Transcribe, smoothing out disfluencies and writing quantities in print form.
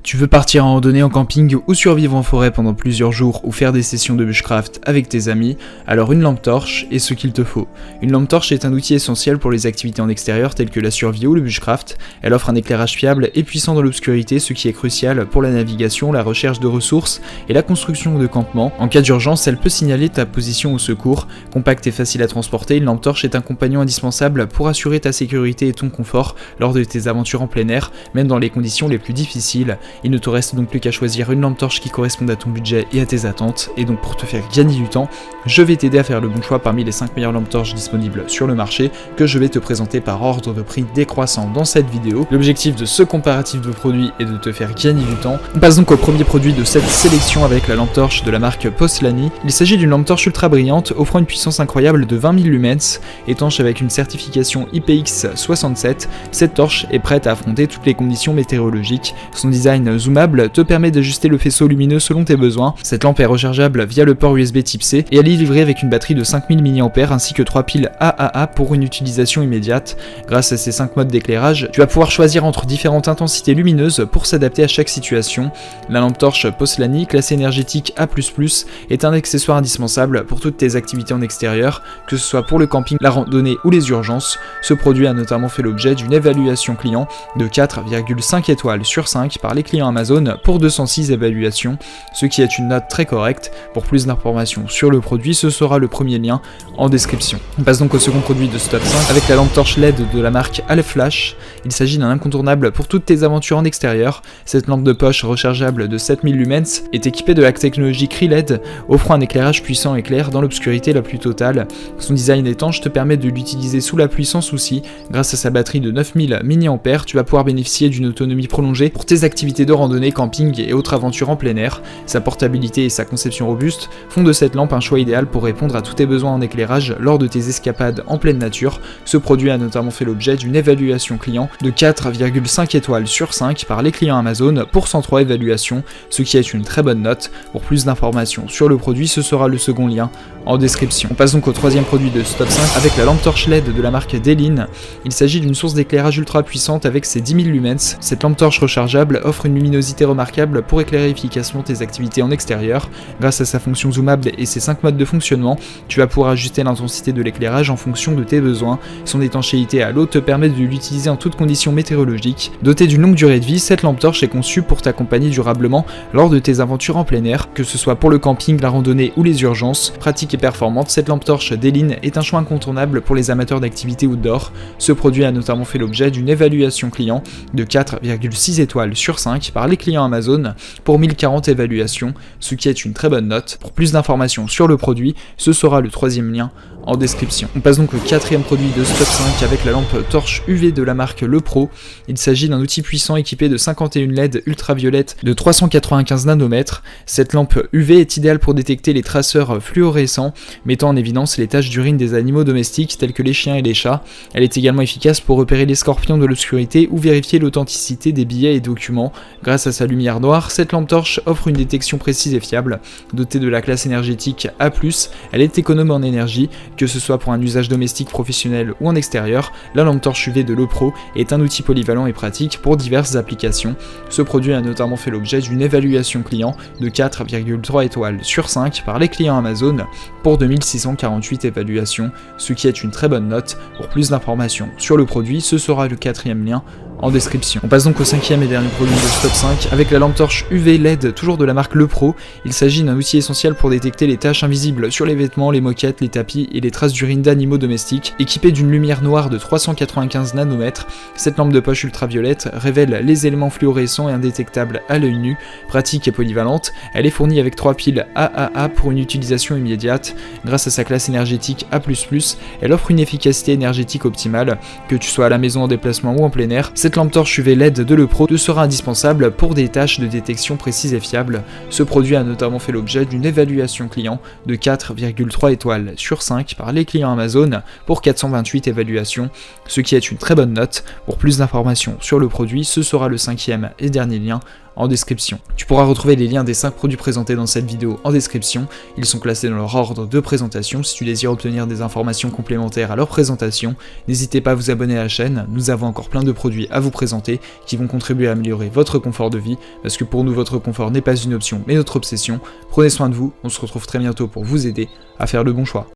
Tu veux partir en randonnée en camping ou survivre en forêt pendant plusieurs jours ou faire des sessions de bushcraft avec tes amis, alors une lampe torche est ce qu'il te faut. Une lampe torche est un outil essentiel pour les activités en extérieur telles que la survie ou le bushcraft. Elle offre un éclairage fiable et puissant dans l'obscurité, ce qui est crucial pour la navigation, la recherche de ressources et la construction de campements. En cas d'urgence, elle peut signaler ta position au secours. Compacte et facile à transporter, une lampe torche est un compagnon indispensable pour assurer ta sécurité et ton confort lors de tes aventures en plein air, même dans les conditions les plus difficiles. Il ne te reste donc plus qu'à choisir une lampe torche qui corresponde à ton budget et à tes attentes, et donc pour te faire gagner du temps, je vais t'aider à faire le bon choix parmi les 5 meilleures lampes torches disponibles sur le marché, que je vais te présenter par ordre de prix décroissant dans cette vidéo. L'objectif de ce comparatif de produits est de te faire gagner du temps. On passe donc au premier produit de cette sélection avec la lampe torche de la marque Postlany. Il s'agit d'une lampe torche ultra brillante offrant une puissance incroyable de 20 000 lumens, étanche avec une certification IPX67. Cette torche est prête à affronter toutes les conditions météorologiques. Son design zoomable te permet d'ajuster le faisceau lumineux selon tes besoins. Cette lampe est rechargeable via le port USB type C et elle est livrée avec une batterie de 5000 mAh ainsi que 3 piles AAA pour une utilisation immédiate. Grâce à ces 5 modes d'éclairage, tu vas pouvoir choisir entre différentes intensités lumineuses pour s'adapter à chaque situation. La lampe torche Postlany, classée énergétique A++, est un accessoire indispensable pour toutes tes activités en extérieur, que ce soit pour le camping, la randonnée ou les urgences. Ce produit a notamment fait l'objet d'une évaluation client de 4,5 étoiles sur 5 par les clients Amazon pour 206 évaluations, ce qui est une note très correcte. Pour plus d'informations sur le produit, ce sera le premier lien en description. On passe donc au second produit de ce top 5 avec la lampe torche LED de la marque Alflash. Il s'agit d'un incontournable pour toutes tes aventures en extérieur. Cette lampe de poche rechargeable de 7000 lumens est équipée de la technologie Cree LED, offrant un éclairage puissant et clair dans l'obscurité la plus totale. Son design étanche te permet de l'utiliser sous la pluie sans souci. Grâce à sa batterie de 9000 mAh, tu vas pouvoir bénéficier d'une autonomie prolongée pour tes activités de randonnée, camping et autres aventures en plein air. Sa portabilité et sa conception robuste font de cette lampe un choix idéal pour répondre à tous tes besoins en éclairage lors de tes escapades en pleine nature. Ce produit a notamment fait l'objet d'une évaluation client de 4,5 étoiles sur 5 par les clients Amazon pour 103 évaluations, ce qui est une très bonne note. Pour plus d'informations sur le produit, ce sera le second lien en description. On passe donc au troisième produit de ce top 5 avec la lampe torche LED de la marque Delin. Il s'agit d'une source d'éclairage ultra puissante avec ses 10 000 lumens. Cette lampe torche rechargeable offre une luminosité remarquable pour éclairer efficacement tes activités en extérieur. Grâce à sa fonction zoomable et ses 5 modes de fonctionnement, tu vas pouvoir ajuster l'intensité de l'éclairage en fonction de tes besoins. Son étanchéité à l'eau te permet de l'utiliser en toutes conditions météorologiques. Dotée d'une longue durée de vie, cette lampe torche est conçue pour t'accompagner durablement lors de tes aventures en plein air, que ce soit pour le camping, la randonnée ou les urgences. Pratique et performante, cette lampe torche Delin est un choix incontournable pour les amateurs d'activités outdoor. Ce produit a notamment fait l'objet d'une évaluation client de 4,6 étoiles sur 5 par les clients Amazon pour 1040 évaluations, ce qui est une très bonne note. Pour plus d'informations sur le produit, ce sera le troisième lien en description. On passe donc au quatrième produit de ce top 5 avec la lampe torche UV de la marque Le Pro. Il s'agit d'un outil puissant équipé de 51 LED ultraviolettes de 395 nanomètres. Cette lampe UV est idéale pour détecter les traceurs fluorescents, mettant en évidence les taches d'urine des animaux domestiques tels que les chiens et les chats. Elle est également efficace pour repérer les scorpions de l'obscurité ou vérifier l'authenticité des billets et documents. Grâce à sa lumière noire, cette lampe torche offre une détection précise et fiable. Dotée de la classe énergétique A+, elle est économe en énergie. Que ce soit pour un usage domestique, professionnel ou en extérieur, la lampe torche UV de Le Pro est un outil polyvalent et pratique pour diverses applications. Ce produit a notamment fait l'objet d'une évaluation client de 4,3 étoiles sur 5 par les clients Amazon pour 2648 évaluations, ce qui est une très bonne note. Pour plus d'informations sur le produit, ce sera le quatrième lien en description. On passe donc au cinquième et dernier produit de ce top 5 avec la lampe torche UV LED toujours de la marque Le Pro. Il s'agit d'un outil essentiel pour détecter les taches invisibles sur les vêtements, les moquettes, les tapis et les traces d'urine d'animaux domestiques. Équipée d'une lumière noire de 395 nanomètres, cette lampe de poche ultraviolette révèle les éléments fluorescents et indétectables à l'œil nu. Pratique et polyvalente, elle est fournie avec 3 piles AAA pour une utilisation immédiate. Grâce à sa classe énergétique A++, elle offre une efficacité énergétique optimale. Que tu sois à la maison, en déplacement ou en plein air, cette lampe torche UV LED de Le Pro te sera indispensable pour des tâches de détection précises et fiables. Ce produit a notamment fait l'objet d'une évaluation client de 4,3 étoiles sur 5 par les clients Amazon pour 428 évaluations, ce qui est une très bonne note. Pour plus d'informations sur le produit, ce sera le cinquième et dernier lien en description. Tu pourras retrouver les liens des 5 produits présentés dans cette vidéo en description, ils sont classés dans leur ordre de présentation. Si tu désires obtenir des informations complémentaires à leur présentation, n'hésitez pas à vous abonner à la chaîne, nous avons encore plein de produits à vous présenter qui vont contribuer à améliorer votre confort de vie, parce que pour nous votre confort n'est pas une option mais notre obsession. Prenez soin de vous, on se retrouve très bientôt pour vous aider à faire le bon choix.